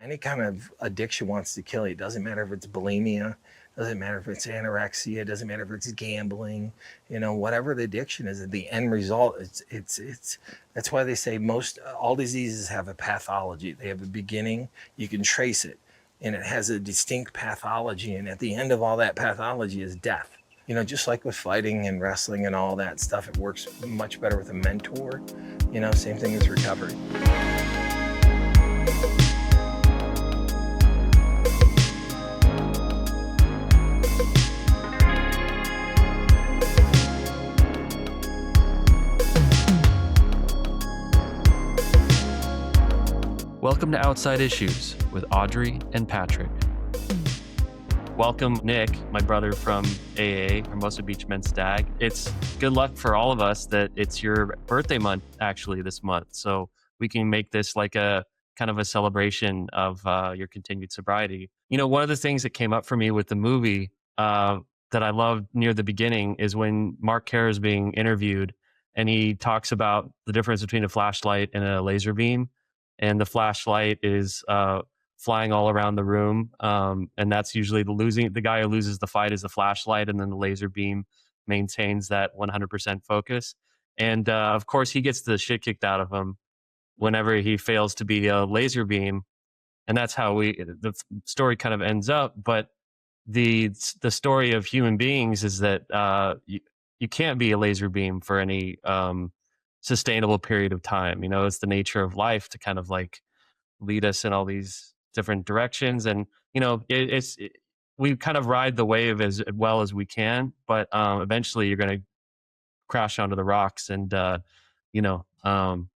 Any kind of addiction wants to kill you. It doesn't matter if it's bulimia, doesn't matter if it's anorexia, doesn't matter if it's gambling, whatever the addiction is, the end result, it's that's why they say all diseases have a pathology. They have a beginning, you can trace it, and it has a distinct pathology, and at the end of all that pathology is death. Just like with fighting and wrestling and all that stuff, it works much better with a mentor. Same thing as recovery. Welcome to Outside Issues with Audrey and Patrick. Welcome, Nick, my brother from AA, Hermosa Beach Men's Stag. It's good luck for all of us that it's your birthday month, actually, this month. So we can make this like a kind of a celebration of your continued sobriety. One of the things that came up for me with the movie that I loved near the beginning is when Mark Kerr is being interviewed and he talks about the difference between a flashlight and a laser beam. And the flashlight is flying all around the room. And that's usually the guy who loses the fight is the flashlight. And then the laser beam maintains that 100% focus. And of course, he gets the shit kicked out of him whenever he fails to be a laser beam. And that's how the story kind of ends up. But the story of human beings is that you can't be a laser beam for any sustainable period of time. It's the nature of life to kind of like lead us in all these different directions. And, we kind of ride the wave as well as we can, but eventually you're going to crash onto the rocks and, to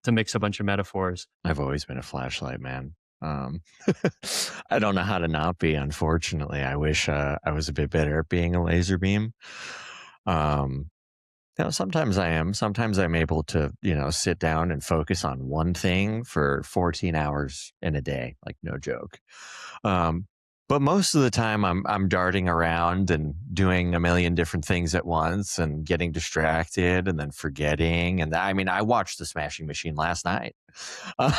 mix a bunch of metaphors. I've always been a flashlight man. I don't know how to not be, unfortunately. I wish I was a bit better at being a laser beam. Sometimes I am. Sometimes I'm able to, sit down and focus on one thing for 14 hours in a day, like no joke. But most of the time I'm darting around and doing a million different things at once and getting distracted and then forgetting. And I watched The Smashing Machine last night. And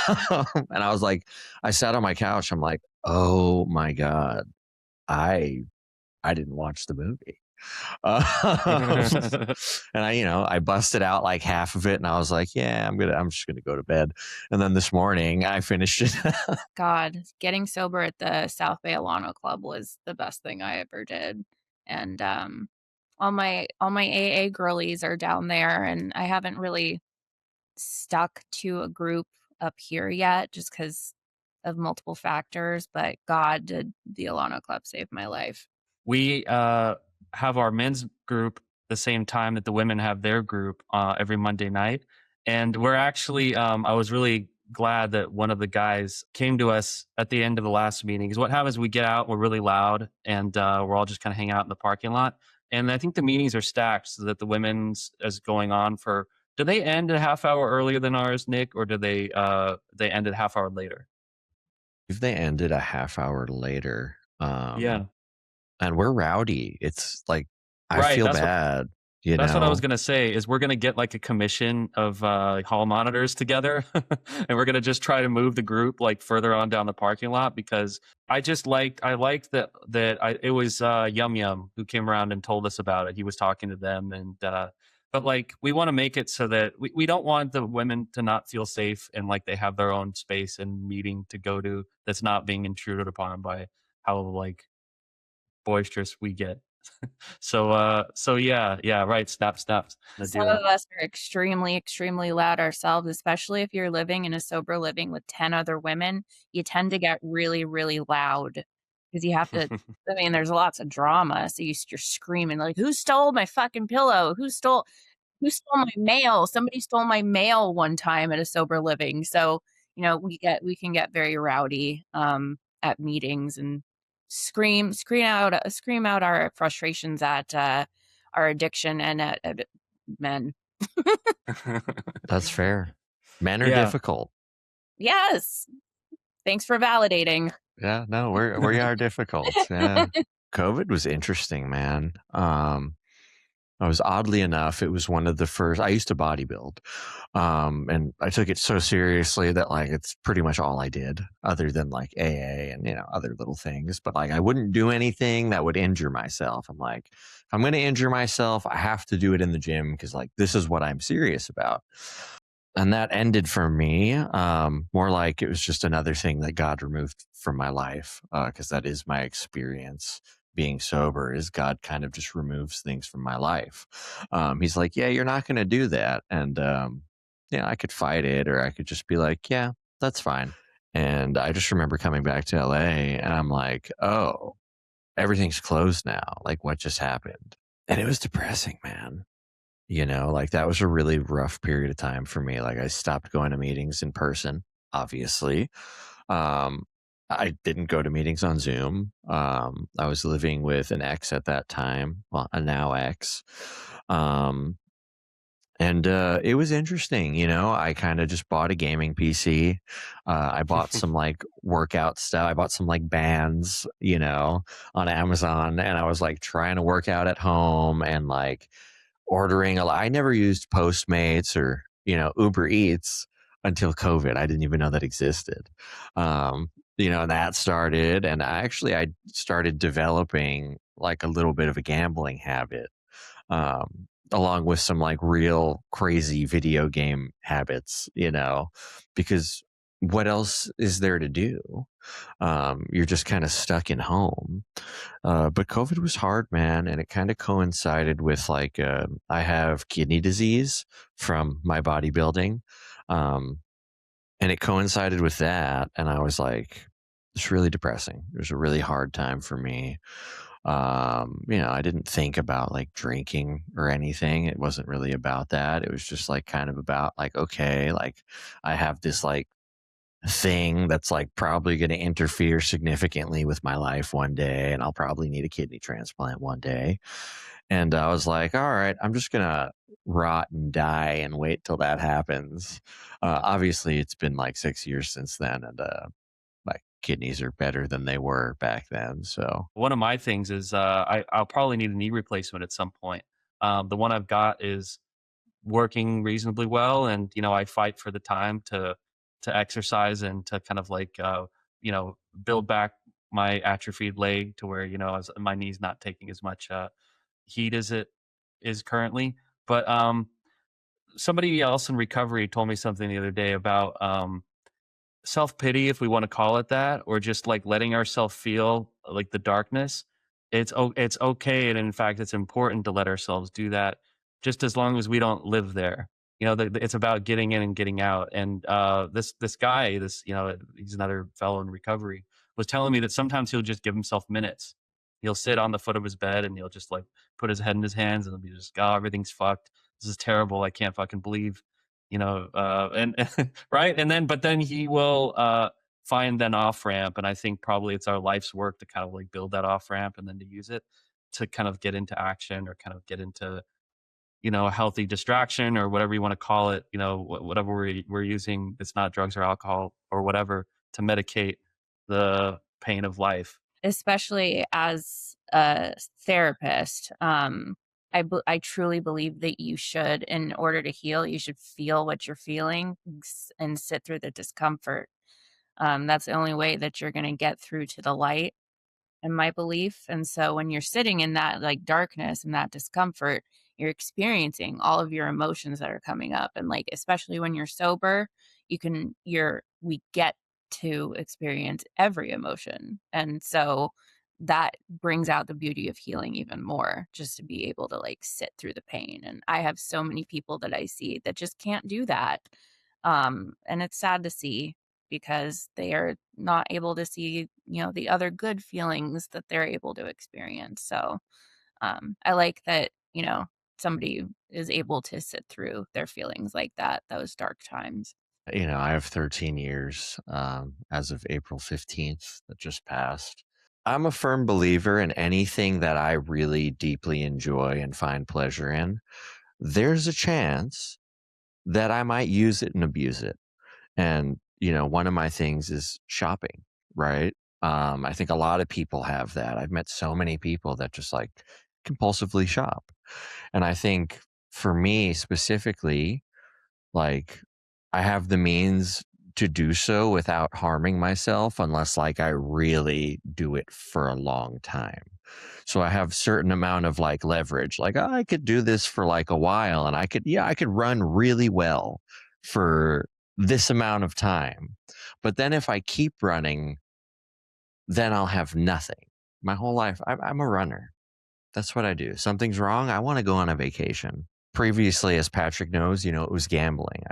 I was like, I sat on my couch. I'm like, oh my God, I didn't watch the movie. And I busted out like half of it and I was like, yeah, I'm just gonna go to bed. And then this morning I finished it. God, getting sober at the South Bay Alano Club was the best thing I ever did. And all my AA girlies are down there, and I haven't really stuck to a group up here yet just because of multiple factors, but God, did the Alano Club save my life. We have our men's group the same time that the women have their group every Monday night. And we're actually, I was really glad that one of the guys came to us at the end of the last meeting. Because what happens, we get out, we're really loud, and we're all just kind of hanging out in the parking lot. And I think the meetings are stacked so that the women's is going on for, do they end a half hour earlier than ours, Nick? Or do they end a half hour later? If they ended a half hour later, yeah. And we're rowdy. It's like, I feel bad. That's what I was going to say is we're going to get like a commission of hall monitors together and we're going to just try to move the group like further on down the parking lot, because I liked that it was Yum Yum who came around and told us about it. He was talking to them and but like we want to make it so that we don't want the women to not feel safe and like they have their own space and meeting to go to that's not being intruded upon by how like boisterous we get. So yeah, right. Snaps. Some of us are extremely, extremely loud ourselves, especially if you're living in a sober living with 10 other women. You tend to get really, really loud because you have to, there's lots of drama. So you're screaming like, who stole my fucking pillow? Who stole my mail? Somebody stole my mail one time at a sober living. So, we can get very rowdy at meetings and scream out our frustrations at our addiction and at men. That's fair. Men are difficult. Yes. Thanks for validating. Yeah, no, we are difficult. Yeah. COVID was interesting, man. I was, oddly enough, it was one of the first. I used to bodybuild, and I took it so seriously that like it's pretty much all I did, other than like AA and other little things. But like I wouldn't do anything that would injure myself. I'm like, if I'm going to injure myself, I have to do it in the gym because like this is what I'm serious about. And that ended for me more like it was just another thing that God removed from my life, because that is my experience being sober, is God kind of just removes things from my life. He's like, yeah, you're not going to do that. And I could fight it, or I could just be like, yeah, that's fine. And I just remember coming back to LA and I'm like, oh, everything's closed now. Like, what just happened? And it was depressing, man. Like that was a really rough period of time for me. Like I stopped going to meetings in person, obviously. Um, I didn't go to meetings on Zoom. I was living with an ex at that time, well, a now ex. And it was interesting, I kind of just bought a gaming PC. I bought some like workout stuff. I bought some like bands, on Amazon, and I was like trying to work out at home and like ordering a lot. I never used Postmates or, Uber Eats until COVID. I didn't even know that existed. And that started, and I started developing like a little bit of a gambling habit. Along with some like real crazy video game habits, because what else is there to do? You're just kind of stuck in home. But COVID was hard, man. And it kind of coincided with like, I have kidney disease from my bodybuilding. And it coincided with that. And I was like, it's really depressing. It was a really hard time for me. I didn't think about like drinking or anything. It wasn't really about that. It was just like kind of about like, okay, like I have this like thing that's like probably going to interfere significantly with my life one day, and I'll probably need a kidney transplant one day. And I was like, all right, I'm just going to rot and die and wait till that happens. Obviously, it's been like 6 years since then, and my kidneys are better than they were back then. So One of my things is I'll probably need a knee replacement at some point. The one I've got is working reasonably well, and I fight for the time to exercise and to kind of like build back my atrophied leg to where my knee's not taking as much heat as it is currently. But somebody else in recovery told me something the other day about self-pity, if we want to call it that, or just like letting ourselves feel like the darkness. It's okay, and in fact it's important to let ourselves do that, just as long as we don't live there. It's about getting in and getting out. And this guy, he's another fellow in recovery, was telling me that sometimes he'll just give himself minutes. He'll sit on the foot of his bed and he'll just like put his head in his hands and he'll be just, oh, everything's fucked, this is terrible, I can't fucking believe, and right. But then he will find an off ramp. And I think probably it's our life's work to kind of like build that off ramp and then to use it to kind of get into action or kind of get into, a healthy distraction or whatever you want to call it, whatever we're using. It's not drugs or alcohol or whatever to medicate the pain of life. Especially as a therapist, I truly believe that you should, in order to heal, you should feel what you're feeling and sit through the discomfort. That's the only way that you're going to get through to the light, in my belief. And so when you're sitting in that like darkness and that discomfort, you're experiencing all of your emotions that are coming up. And like, especially when you're sober, we get to experience every emotion. And so that brings out the beauty of healing even more, just to be able to like sit through the pain. And I have so many people that I see that just can't do that. And it's sad to see, because they are not able to see, the other good feelings that they're able to experience. So I like that, somebody is able to sit through their feelings like that, those dark times. I have 13 years as of April 15th that just passed. I'm a firm believer in anything that I really deeply enjoy and find pleasure in. There's a chance that I might use it and abuse it. And, one of my things is shopping, right? I think a lot of people have that. I've met so many people that just like compulsively shop. And I think for me specifically, like, I have the means to do so without harming myself unless like I really do it for a long time. So I have certain amount of like leverage. Like, oh, I could do this for like a while and I could run really well for this amount of time. But then if I keep running, then I'll have nothing. My whole life, I'm a runner. That's what I do. Something's wrong, I want to go on a vacation. Previously, as Patrick knows, it was gambling.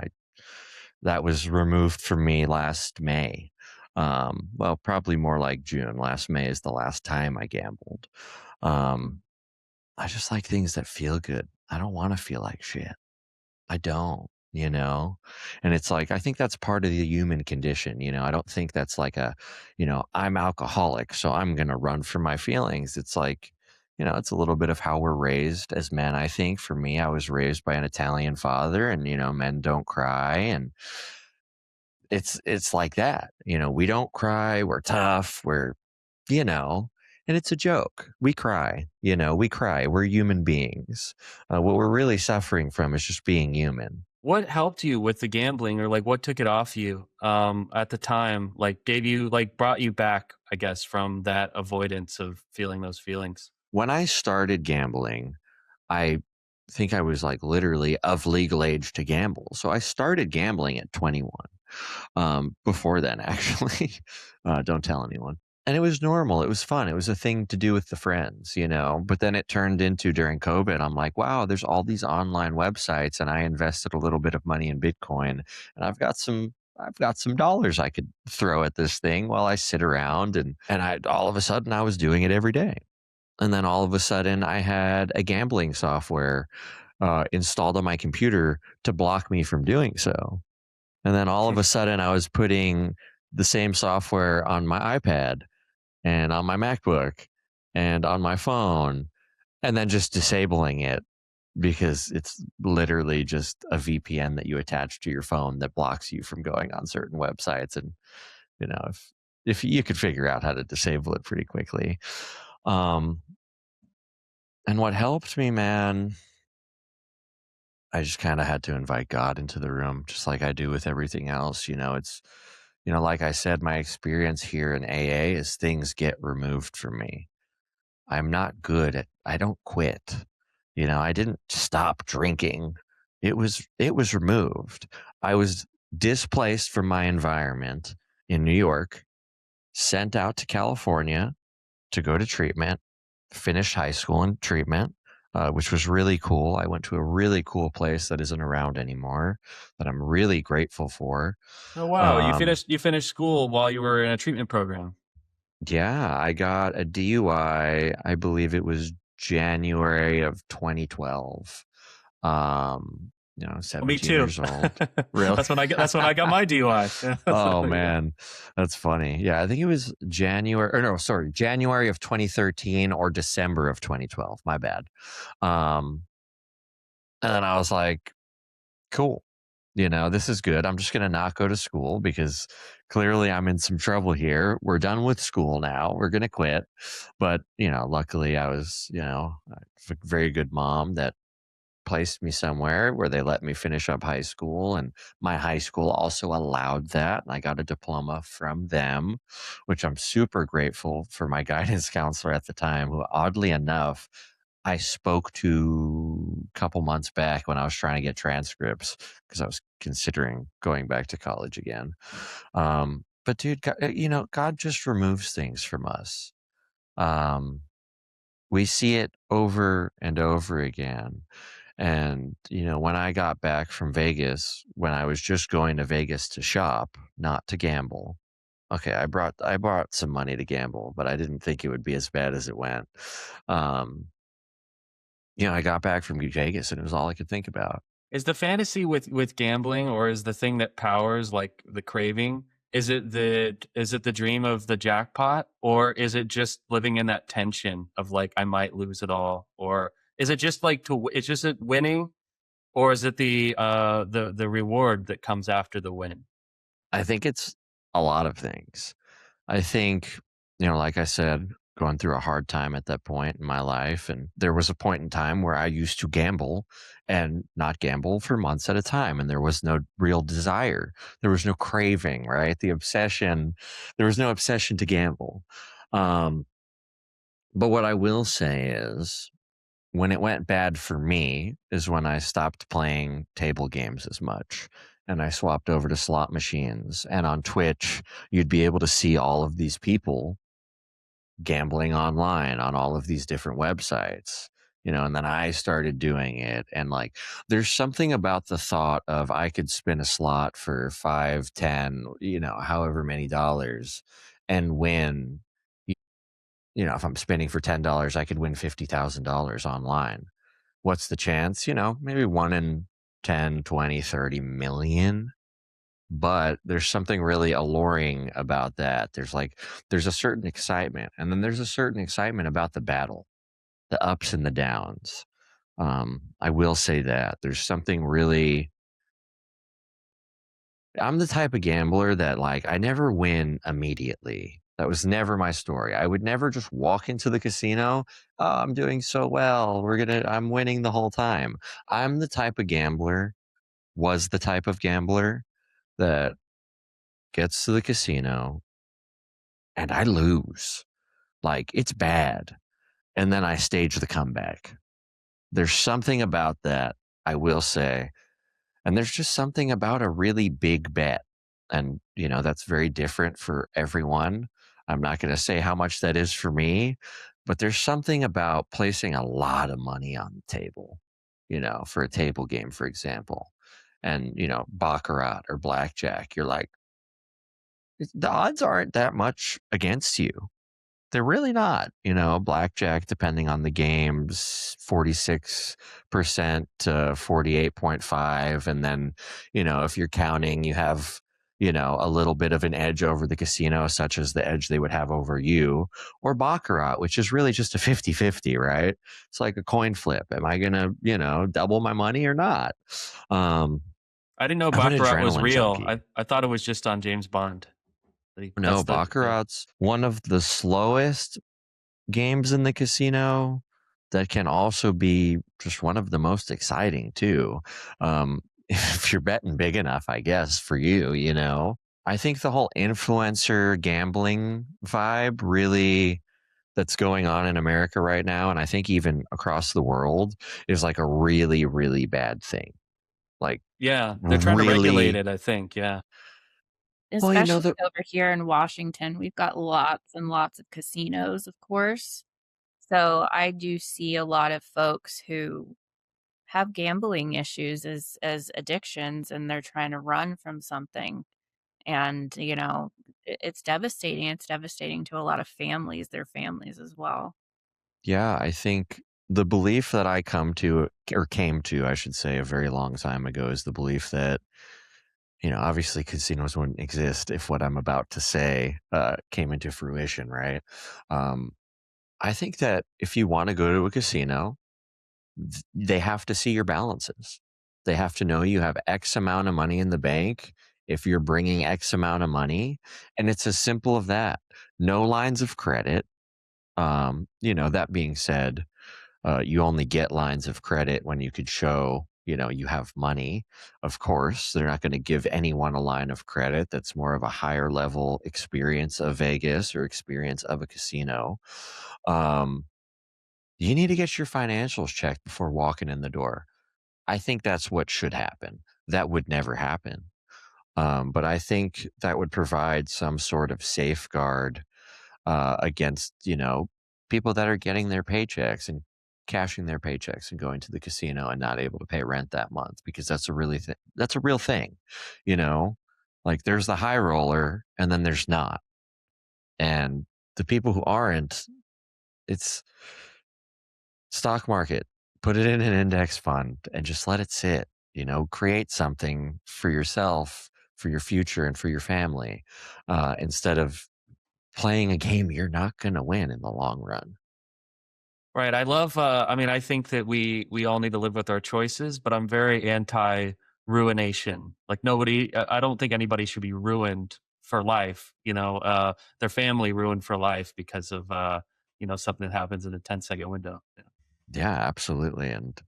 That was removed from me last May. Well, probably more like June. Last May is the last time I gambled. I just like things that feel good. I don't want to feel like shit. I don't, and it's like, I think that's part of the human condition. I don't think that's like I'm alcoholic, so I'm going to run from my feelings. It's like, it's a little bit of how we're raised as men. I think for me, I was raised by an Italian father, and, men don't cry. And it's like that, we don't cry. We're tough. And it's a joke. We cry, we cry. We're human beings. What we're really suffering from is just being human. What helped you with the gambling, or like what took it off you at the time? Like gave you, like brought you back, I guess, from that avoidance of feeling those feelings? When I started gambling, I think I was like literally of legal age to gamble. So I started gambling at 21. Before then, actually, don't tell anyone. And it was normal. It was fun. It was a thing to do with the friends, But then it turned into, during COVID, I'm like, wow, there's all these online websites, and I invested a little bit of money in Bitcoin, and I've got some dollars I could throw at this thing while I sit around, and all of a sudden I was doing it every day. And then all of a sudden I had a gambling software installed on my computer to block me from doing so. And then all of a sudden I was putting the same software on my iPad and on my MacBook and on my phone, and then just disabling it because it's literally just a VPN that you attach to your phone that blocks you from going on certain websites. And, if you could figure out how to disable it pretty quickly. And what helped me, man, I just kind of had to invite God into the room, just like I do with everything else. It's, like I said, my experience here in AA is things get removed from me. I'm not good at, I don't quit. I didn't stop drinking. It was removed. I was displaced from my environment in New York, sent out to California to go to treatment, finished high school in treatment, which was really cool. I went to a really cool place that isn't around anymore that I'm really grateful for. Oh wow, you finished school while you were in a treatment program. Yeah, I got a DUI. I believe it was January of 2012. 17 Me too. years old. Really? That's when I got my DUI. Oh man, that's funny. Yeah, I think it was January of 2013 or December of 2012. My bad. And then I was like, cool. This is good. I'm just going to not go to school because clearly I'm in some trouble here. We're done with school now. We're going to quit. But, luckily I was, a very good mom that placed me somewhere where they let me finish up high school, and my high school also allowed that, and I got a diploma from them, which I'm super grateful for my guidance counselor at the time, who oddly enough I spoke to a couple months back when I was trying to get transcripts because I was considering going back to college again. But dude, God just removes things from us. We see it over and over again. And, when I got back from Vegas, when I was just going to Vegas to shop, not to gamble. Okay, I brought some money to gamble, but I didn't think it would be as bad as it went. I got back from Vegas and it was all I could think about. Is the fantasy with gambling, or is the thing that powers like the craving? Is it the dream of the jackpot, or is it just living in that tension of like, I might lose it all? Or is it just like it's just winning, or is it the reward that comes after the win? I think it's a lot of things. I think, like I said, going through a hard time at that point in my life. And there was a point in time where I used to gamble and not gamble for months at a time. And there was no real desire. There was no craving, right? The obsession, there was no obsession to gamble. But what I will say is, when it went bad for me is when I stopped playing table games as much and I swapped over to slot machines. And on Twitch, you'd be able to see all of these people gambling online on all of these different websites, and then I started doing it. And like, there's something about the thought of I could spin a slot for 5, 10, however many dollars and win. If I'm spinning for $10, I could win $50,000 online. What's the chance? Maybe 1 in 10, 20, 30 million. But there's something really alluring about that. There's a certain excitement, and then there's a certain excitement about the battle, the ups and the downs. I will say that there's something really. I'm the type of gambler that I never win immediately. That was never my story. I would never just walk into the casino. Oh, I'm doing so well. I'm winning the whole time. I'm the type of gambler, was the type of gambler that gets to the casino and I lose. It's bad. And then I stage the comeback. There's something about that, I will say. And there's just something about a really big bet. And, that's very different for everyone. I'm not going to say how much that is for me, but there's something about placing a lot of money on the table, for a table game, for example. And, baccarat or blackjack, you're like, the odds aren't that much against you. They're really not. Blackjack, depending on the games, 46% to 48.5. And then, if you're counting, you have, a little bit of an edge over the casino, such as the edge they would have over you, or baccarat, which is really just a 50-50, right? It's like a coin flip. Am I going to, double my money or not? I didn't know I'm an baccarat was adrenaline real. junkie. I thought it was just on James Bond. No, baccarat's one of the slowest games in the casino that can also be just one of the most exciting too. If you're betting big enough, I guess, for you, I think the whole influencer gambling vibe really that's going on in America right now, and I think even across the world, is a really, really bad thing. Yeah, they're trying to regulate it, I think. Yeah. Well, Especially over here in Washington, we've got lots and lots of casinos, of course. So I do see a lot of folks who have gambling issues as addictions, and they're trying to run from something. And, it's devastating. It's devastating to a lot of families, their families as well. Yeah, I think the belief that I came to, I should say, a very long time ago is the belief that, obviously casinos wouldn't exist if what I'm about to say came into fruition, right? I think that if you want to go to a casino, they have to see your balances. They have to know you have X amount of money in the bank if you're bringing X amount of money. And it's as simple as that. No lines of credit. That being said, you only get lines of credit when you could show, you have money. Of course, they're not going to give anyone a line of credit that's more of a higher level experience of Vegas or experience of a casino. You need to get your financials checked before walking in the door. I think that's what should happen. That would never happen. But I think that would provide some sort of safeguard against, people that are getting their paychecks and cashing their paychecks and going to the casino and not able to pay rent that month, because that's a real thing, you know. There's the high roller and then there's not. And the people who aren't, it's stock market, put it in an index fund and just let it sit, create something for yourself, for your future and for your family, instead of playing a game you're not going to win in the long run. Right. I love, I think that we all need to live with our choices, but I'm very anti ruination. I don't think anybody should be ruined for life, their family ruined for life because of, something that happens in a 10-second window. Yeah, absolutely. And,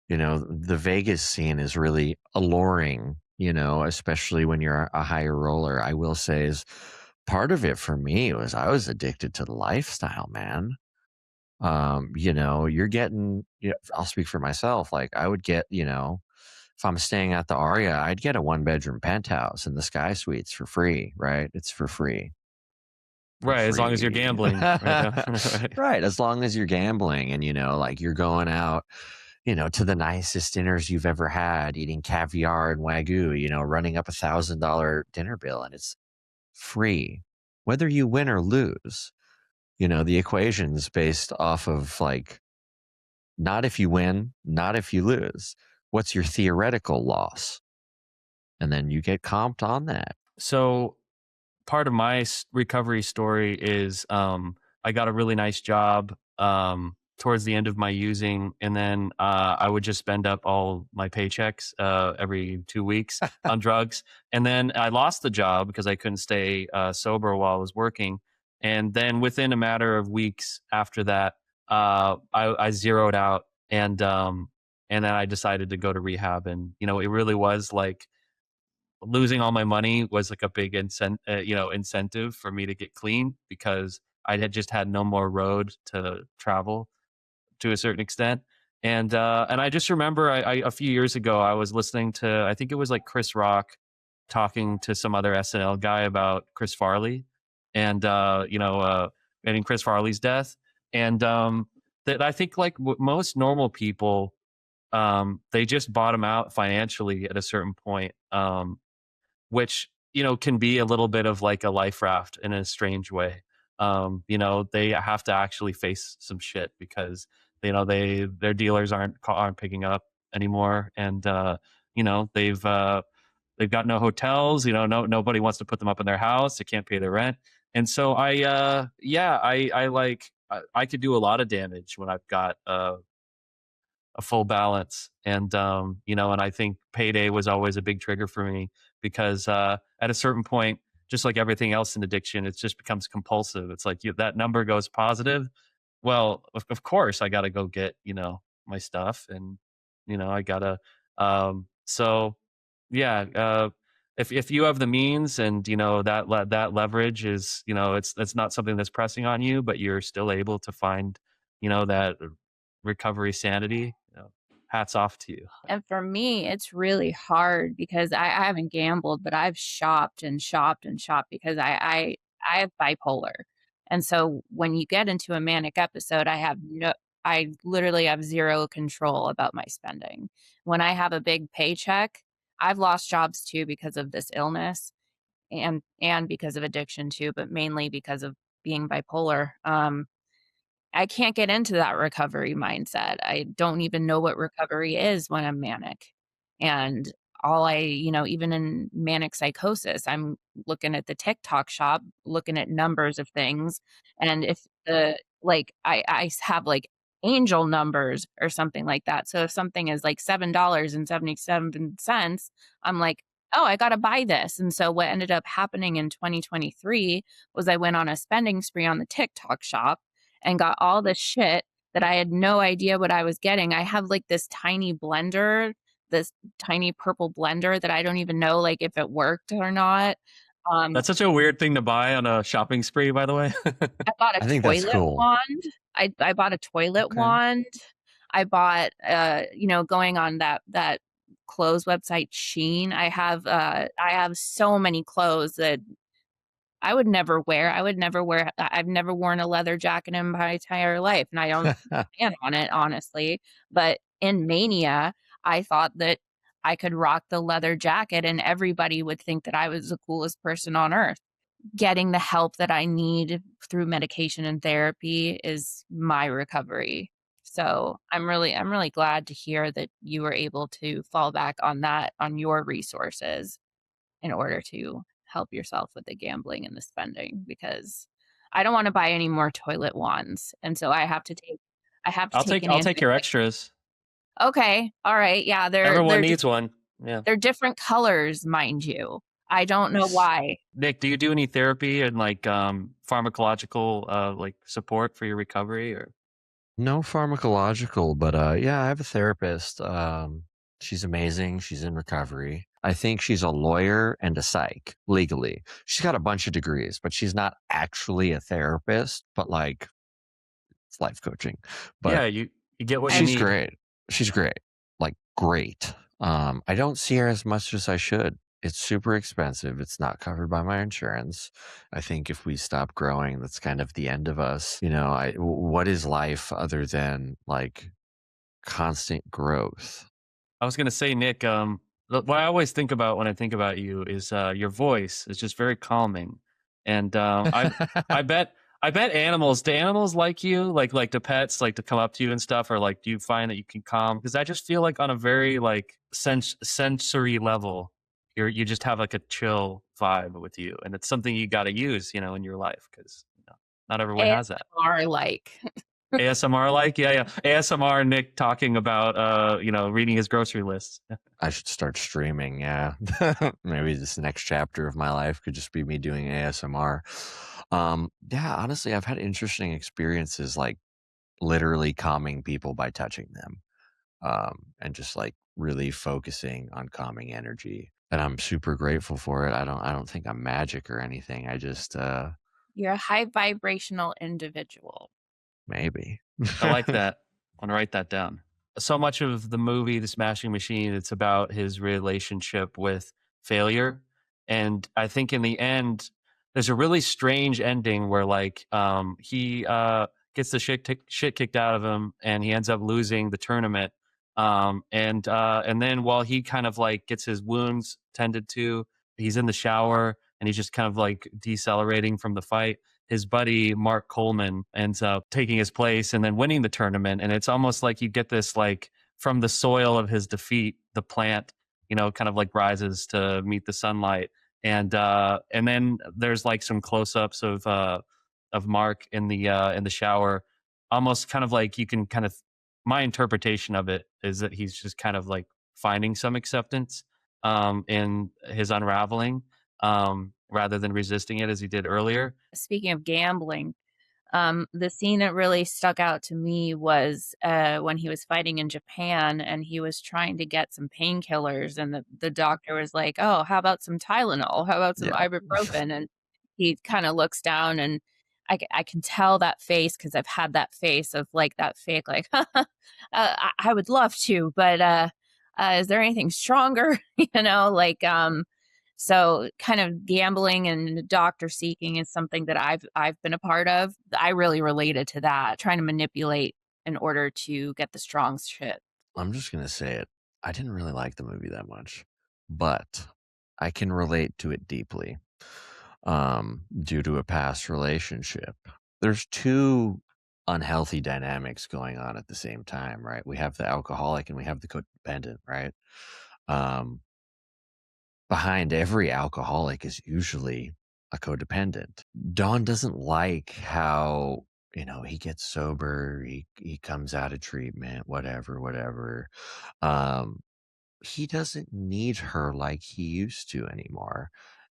the Vegas scene is really alluring, especially when you're a higher roller. I will say is part of it for me was I was addicted to the lifestyle, man. You're getting, I'll speak for myself. Like I would get, if I'm staying at the Aria, I'd get a 1-bedroom penthouse in the Sky Suites for free, right? It's for free. Right, as long as you're gambling. Right. Right, as long as you're gambling and like you're going out, to the nicest dinners you've ever had, eating caviar and wagyu, running up $1,000 dinner bill, and it's free, whether you win or lose. The equation's based off of like, not if you win, not if you lose. What's your theoretical loss? And then you get comped on that. So part of my recovery story is I got a really nice job towards the end of my using, and then I would just spend up all my paychecks every 2 weeks on drugs. And then I lost the job because I couldn't stay sober while I was working. And then within a matter of weeks after that, I zeroed out, and then I decided to go to rehab. And it really was like losing all my money was like a big incentive for me to get clean, because I had just had no more road to travel to a certain extent. And I just remember a few years ago I was listening to, I think it was like Chris Rock talking to some other SNL guy about Chris Farley and getting Chris Farley's death. And that I think like most normal people, they just bottom out financially at a certain point, which can be a little bit of like a life raft in a strange way. They have to actually face some shit because their dealers aren't picking up anymore, and they've got no hotels. Nobody wants to put them up in their house. They can't pay their rent. And so I could do a lot of damage when I've got a full balance. And and I think payday was always a big trigger for me, because at a certain point, just like everything else in addiction, it just becomes compulsive. It's like that number goes positive, well, of course I got to go get my stuff. And I gotta so yeah, if you have the means, and that leverage is, it's not something that's pressing on you, but you're still able to find that recovery sanity, hats off to you. And for me, it's really hard because I haven't gambled, but I've shopped and shopped and shopped because I have bipolar. And so when you get into a manic episode, I literally have zero control about my spending. When I have a big paycheck, I've lost jobs too because of this illness and because of addiction too, but mainly because of being bipolar. I can't get into that recovery mindset. I don't even know what recovery is when I'm manic. And even in manic psychosis, I'm looking at the TikTok shop, looking at numbers of things. And if I have like angel numbers or something like that. So if something is like $7.77, I'm like, oh, I got to buy this. And so what ended up happening in 2023 was I went on a spending spree on the TikTok shop and got all this shit that I had no idea what I was getting. I have like this tiny purple blender that I don't even know like if it worked or not. That's such a weird thing to buy on a shopping spree, by the way. I bought a I think that's toilet cool. wand. I bought a toilet wand. I bought going on that clothes website Shein. I have so many clothes that I would never wear. I've never worn a leather jacket in my entire life, and I don't plan on it, honestly. But in Mania, I thought that I could rock the leather jacket and everybody would think that I was the coolest person on earth. Getting the help that I need through medication and therapy is my recovery. So I'm really glad to hear that you were able to fall back on your resources in order to help yourself with the gambling and the spending, because I don't want to buy any more toilet wands. And so I have to take I'll take your extras. Okay. All right. Yeah. Everyone needs one. Yeah. They're different colors, mind you. I don't know why. Nick, do you do any therapy and like pharmacological like support for your recovery or? No pharmacological, but yeah, I have a therapist. She's amazing. She's in recovery. I think she's a lawyer and a psych legally. She's got a bunch of degrees, but she's not actually a therapist, but like it's life coaching. But Yeah, you get what you she's need. great. She's great. Like great. I don't see her as much as I should. It's super expensive. It's not covered by my insurance. I think if we stop growing, that's kind of the end of us. You know, what is life other than like constant growth? I was gonna say, Nick, what I always think about when I think about you is your voice is just very calming, and I bet do animals like you, like the pets, like to come up to you and stuff, or like do you find that you can calm? Because I just feel like on a very like sensory level, you just have like a chill vibe with you, and it's something you got to use, you know, in your life because not everyone has that. ASMR like. ASMR like, yeah, ASMR Nick talking about you know, reading his grocery lists. I should start streaming. Yeah. Maybe this next chapter of my life could just be me doing ASMR. Yeah, honestly, I've had interesting experiences like literally calming people by touching them. And just like really focusing on calming energy. And I'm super grateful for it. I don't think I'm magic or anything. I just You're a high vibrational individual. maybe. I like that. I want to write that down. So much of the movie, The Smashing Machine, it's about his relationship with failure. And I think in the end, there's a really strange ending where like he gets the shit kicked out of him and he ends up losing the tournament. And then while he kind of like gets his wounds tended to, he's in the shower and he's just kind of like decelerating from the fight. His buddy Mark Coleman ends up taking his place and then winning the tournament. And it's almost like you get this like from the soil of his defeat, the plant, you know, kind of like rises to meet the sunlight. And then there's like some close-ups of Mark in the shower, almost kind of like you can kind of my interpretation of it is that he's just kind of like finding some acceptance in his unraveling rather than resisting it as he did earlier. Speaking of gambling, the scene that really stuck out to me was when he was fighting in Japan and he was trying to get some painkillers, and the doctor was like, "Oh, how about some Tylenol? How about some Yeah. ibuprofen?" And he kind of looks down, and I can tell that face because I've had that face of like that fake, like, I would love to, but is there anything stronger? You know, like, so kind of gambling and doctor seeking is something that I've been a part of. I really related to that, trying to manipulate in order to get the strong shit. I'm just gonna say it. I didn't really like the movie that much, but I can relate to it deeply. Due to a past relationship. There's two unhealthy dynamics going on at the same time, right? We have the alcoholic and we have the codependent, right? Um, Behind every alcoholic is usually a codependent. Don doesn't like how, you know, he gets sober, he comes out of treatment, whatever. Um, he doesn't need her like he used to anymore.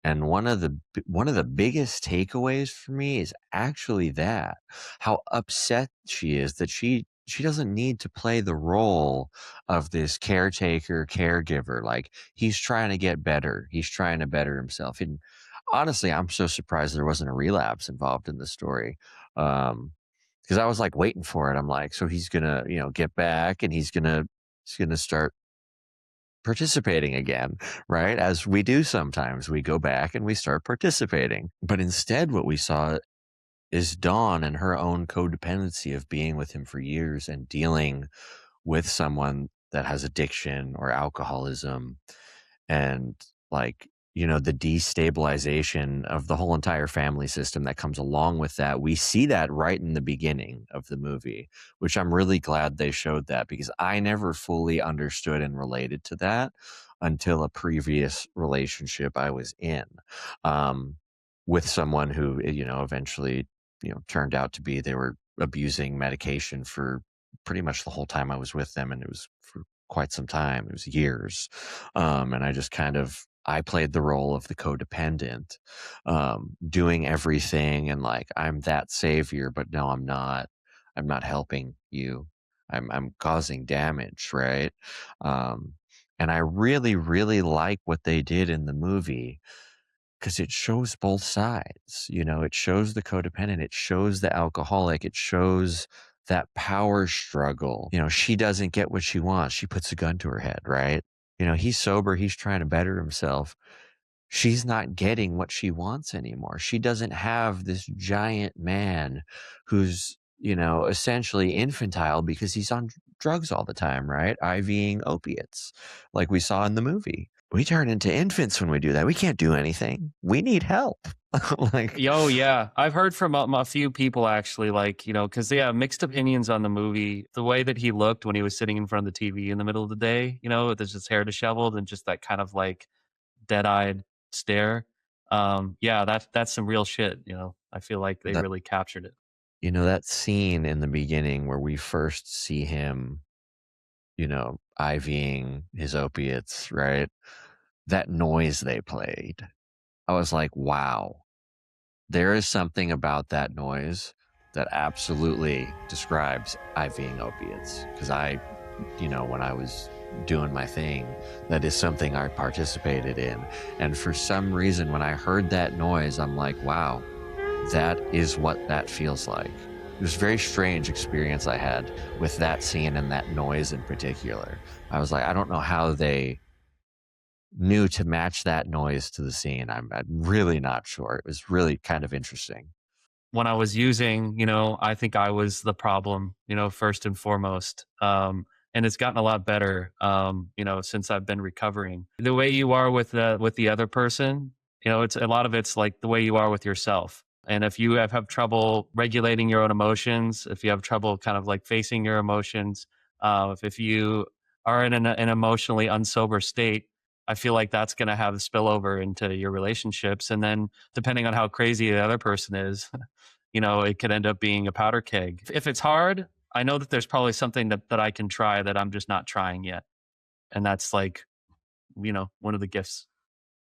And one of the biggest takeaways for me is actually that how upset she is that she doesn't need to play the role of this caretaker caregiver. Like he's trying to get better. He's trying to better himself. And honestly, I'm so surprised there wasn't a relapse involved in the story. Because I was like waiting for it. I'm like, so he's gonna, you know, get back and he's gonna start participating again, right? As we do sometimes, we go back and we start participating. But instead, what we saw is Dawn and her own codependency of being with him for years and dealing with someone that has addiction or alcoholism and like, you know, the destabilization of the whole entire family system that comes along with that. We see that right in the beginning of the movie, which I'm really glad they showed that because I never fully understood and related to that until a previous relationship I was in with someone who, you know, eventually, you know, turned out to be they were abusing medication for pretty much the whole time I was with them. And it was for quite some time. It was years. And I just kind of I played the role of the codependent, doing everything and like I'm that savior, but no, I'm not. I'm not helping you. I'm causing damage, right? Um, and I really, really like what they did in the movie because it shows both sides. You know, it shows the codependent, it shows the alcoholic, it shows that power struggle. You know, she doesn't get what she wants. She puts a gun to her head, right? You know, he's sober, he's trying to better himself. She's not getting what she wants anymore. She doesn't have this giant man who's, you know, essentially infantile because he's on drugs all the time, right? IVing opiates, like we saw in the movie. We turn into infants when we do that. We can't do anything. We need help. Like, Yo, yeah. I've heard from a few people actually, like, you know, because they have mixed opinions on the movie. The way that he looked when he was sitting in front of the TV in the middle of the day, you know, with his hair disheveled and just that kind of like dead-eyed stare. Yeah, that's some real shit, you know. I feel like they that, really captured it. you know, that scene in the beginning where we first see him, you know, IVing his opiates, right? That noise they played, I was like, wow, there is something about that noise that absolutely describes IVing opiates. Because you know, when I was doing my thing, that is something I participated in. And for some reason, when I heard that noise, I'm like, wow, that is what that feels like. It was a very strange experience I had with that scene and that noise in particular. I was like, I don't know how they knew to match that noise to the scene. I'm really not sure. It was really kind of interesting. When I was using, you know, I think I was the problem, you know, first and foremost. And it's gotten a lot better, you know, since I've been recovering. The way you are with the other person, you know, it's a lot of it's like the way you are with yourself. And if you have trouble regulating your own emotions, if you have trouble kind of like facing your emotions, if you are in an emotionally unsober state, I feel like that's going to have a spillover into your relationships. And then depending on how crazy the other person is, you know, it could end up being a powder keg. If it's hard, I know that there's probably something that I can try that I'm just not trying yet. And that's like, you know, one of the gifts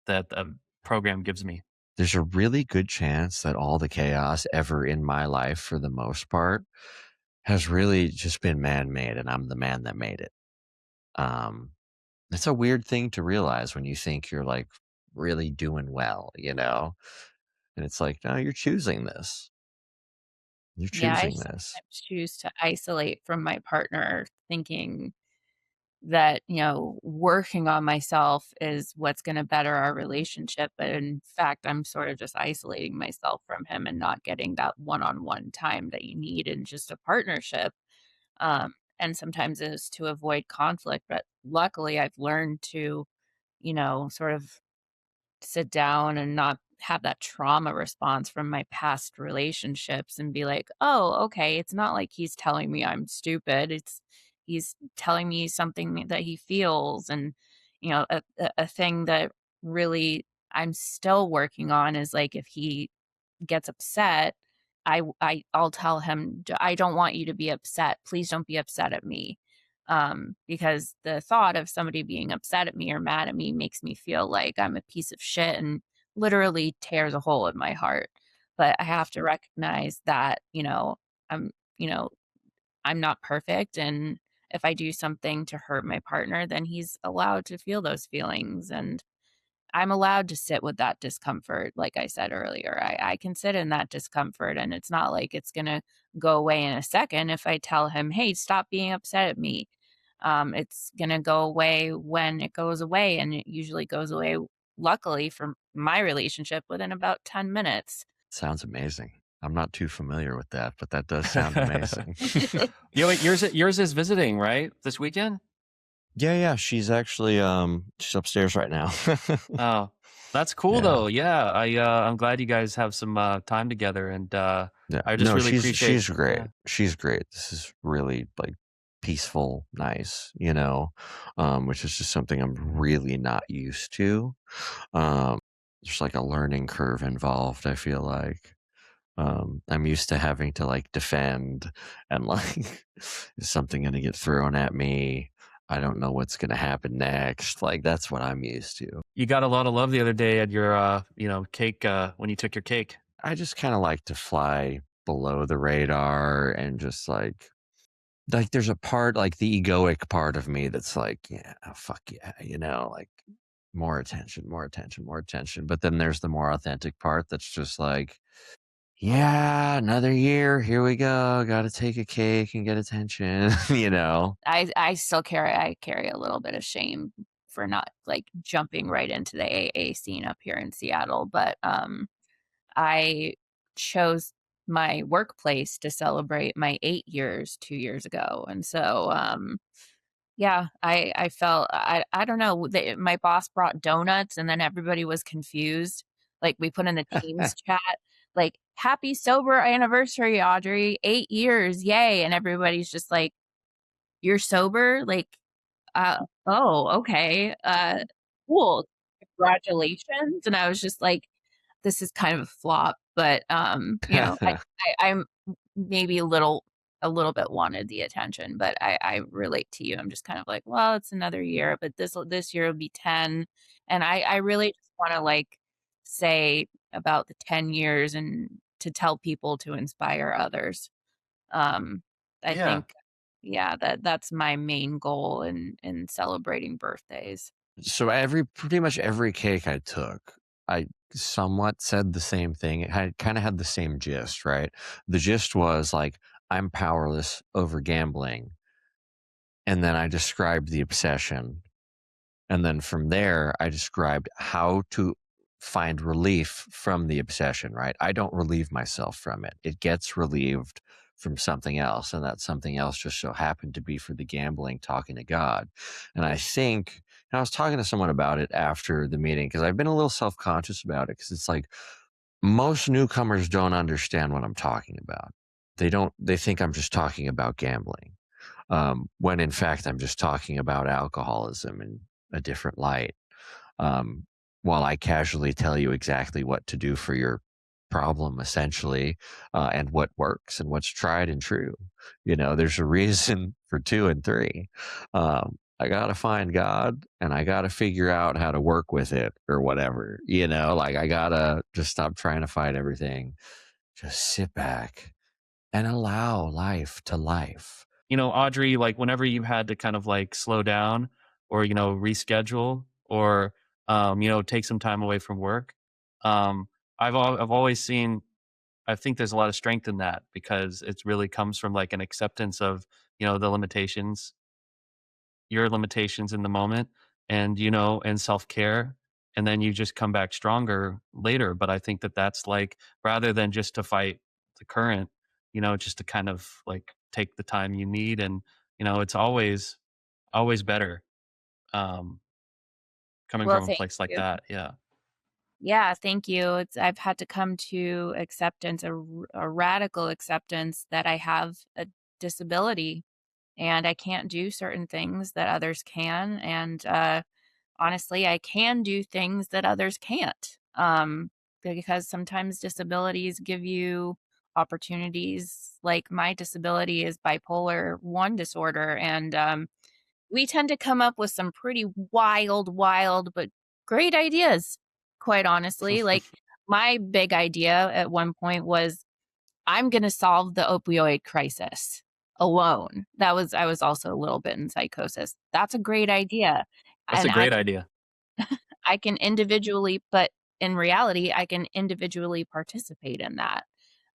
that the program gives me. There's a really good chance that all the chaos ever in my life, for the most part, has really just been man-made, and I'm the man that made it. It's a weird thing to realize when you think you're like really doing well, you know? And it's like, no, you're choosing this. You're Yeah, I choosing this. sometimes choose to isolate from my partner, thinking that, you know, working on myself is what's going to better our relationship. But in fact, I'm sort of just isolating myself from him and not getting that one on one time that you need in just a partnership. And sometimes it is to avoid conflict. But luckily, I've learned to, you know, sort of sit down and not have that trauma response from my past relationships and be like, "Oh, okay, it's not like he's telling me I'm stupid. It's he's telling me something that he feels." And you know, a thing that really I'm still working on is like if he gets upset, I'll tell him, "I don't want you to be upset. Please don't be upset at me." Because the thought of somebody being upset at me or mad at me makes me feel like I'm a piece of shit and literally tears a hole in my heart. But I have to recognize that, I'm, you know, I'm not perfect. And if I do something to hurt my partner, then he's allowed to feel those feelings. And I'm allowed to sit with that discomfort, like I said earlier. I can sit in that discomfort, and it's not like it's gonna go away in a second if I tell him, "Hey, stop being upset at me." It's gonna go away when it goes away, and it usually goes away, luckily for my relationship, within about 10 minutes. Sounds amazing. I'm not too familiar with that, but that does sound amazing. You know, wait, yours is visiting, right? This weekend? Yeah. She's actually she's upstairs right now. Oh, that's cool Yeah. though. Yeah, I'm glad you guys have some time together, and Yeah. I just No, really appreciate. she's great. Yeah. She's great. This is really like peaceful, nice, you know, which is just something I'm really not used to. Um, there's like a learning curve involved, I feel like. I'm used to having to like defend and like, is something going to get thrown at me? I don't know what's going to happen next. Like, that's what I'm used to. You got a lot of love the other day at your, cake, when you took your cake. I just kind of like to fly below the radar and just like there's a part, like the egoic part of me that's like, yeah, fuck yeah, like more attention, more attention, more attention. But then there's the more authentic part that's just like, yeah, another year, here we go. Got to take a cake and get attention, I still carry a little bit of shame for not like jumping right into the AA scene up here in Seattle, but I chose my workplace to celebrate my 8 years 2 years ago. And so yeah, I felt I don't know, my boss brought donuts and then everybody was confused. Like we put in the Teams chat like happy sober anniversary, Audrey, 8 years, yay. And everybody's just like, you're sober? Like, oh, okay. Cool. Congratulations. And I was just like, this is kind of a flop, but I'm maybe a little bit wanted the attention, but I relate to you. I'm just kind of like, well, it's another year, but this year will be 10. And I really just want to like say about the 10 years and to tell people to inspire others. I Yeah. think, yeah, that's my main goal in celebrating birthdays. So pretty much every cake I took, I somewhat said the same thing. It kind of had the same gist, right? The gist was like, I'm powerless over gambling. And then I described the obsession. And then from there, I described how to find relief from the obsession, right? I don't relieve myself from it. It gets relieved from something else. And that something else just so happened to be for the gambling, talking to God. And I think, and I was talking to someone about it after the meeting, because I've been a little self-conscious about it, because it's like most newcomers don't understand what I'm talking about. They think I'm just talking about gambling. When in fact, I'm just talking about alcoholism in a different light. While I casually tell you exactly what to do for your problem, essentially, and what works and what's tried and true. There's a reason for 2 and 3. I got to find God and I got to figure out how to work with it or whatever, like I got to just stop trying to fight everything. Just sit back and allow life to life. Audrey, like whenever you had to kind of like slow down or, reschedule or, take some time away from work, I've always seen, I think there's a lot of strength in that because it really comes from like an acceptance of, the limitations, your limitations in the moment and, and self-care. And then you just come back stronger later. But I think that that's like, rather than just to fight the current, just to kind of like take the time you need. And, it's always better coming Well, from a thank place like you. that. Yeah. Yeah, thank you. I've had to come to acceptance, a radical acceptance that I have a disability and I can't do certain things that others can. And honestly, I can do things that others can't. Because sometimes disabilities give you opportunities. Like my disability is bipolar 1 disorder, and we tend to come up with some pretty wild, but great ideas, quite honestly. Like my big idea at one point was I'm going to solve the opioid crisis alone. I was also a little bit in psychosis. That's a great idea. That's a And great idea. I can individually, but in reality, I can individually participate in that.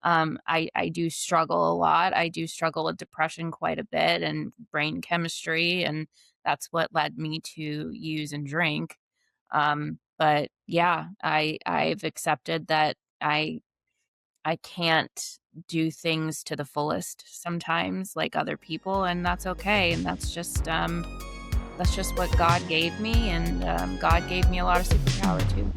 I do struggle a lot. I do struggle with depression quite a bit and brain chemistry, and that's what led me to use and drink. But yeah, I've accepted that I can't do things to the fullest sometimes like other people, and that's okay. And that's just what God gave me, and God gave me a lot of superpower too.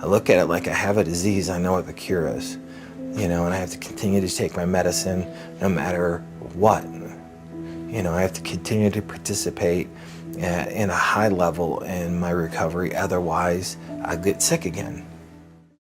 I look at it like I have a disease I know what the cure is, and I have to continue to take my medicine no matter what. I have to continue to participate in a high level in my recovery, otherwise I get sick again.